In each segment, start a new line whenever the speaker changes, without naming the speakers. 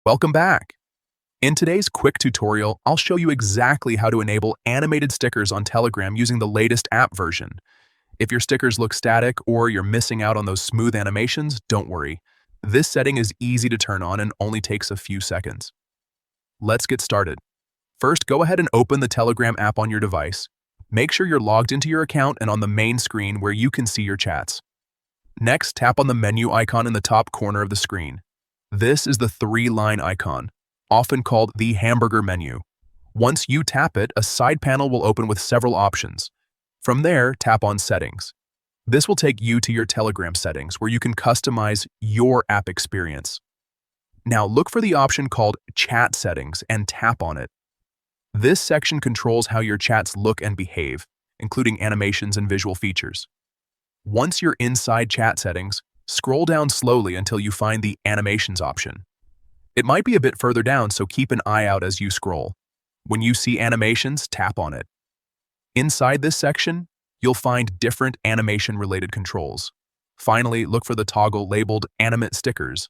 Welcome back. In today's quick tutorial, I'll show you exactly how to enable animated stickers on Telegram using the latest app version. If your stickers look static or you're missing out on those smooth animations, don't worry. This setting is easy to turn on and only takes a few seconds. Let's get started. First, go ahead and open the Telegram app on your device. Make sure you're logged into your account and on the main screen where you can see your chats. Next, tap on the menu icon in the top corner of the screen. This is the three-line icon, often called the hamburger menu. Once you tap it, a side panel will open with several options. From there, tap on Settings. This will take you to your Telegram settings, where you can customize your app experience. Now look for the option called Chat Settings and tap on it. This section controls how your chats look and behave, including animations and visual features. Once you're inside chat settings, scroll down slowly until you find the Animations option. It might be a bit further down, so keep an eye out as you scroll. When you see Animations, tap on it. Inside this section, you'll find different animation-related controls. Finally, look for the toggle labeled Animate Stickers.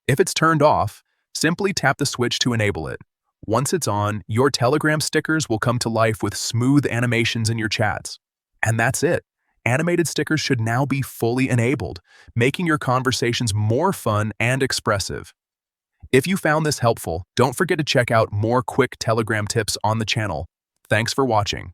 If it's turned off, simply tap the switch to enable it. Once it's on, your Telegram stickers will come to life with smooth animations in your chats. And that's it. Animated stickers should now be fully enabled, making your conversations more fun and expressive. If you found this helpful, don't forget to check out more quick Telegram tips on the channel. Thanks for watching.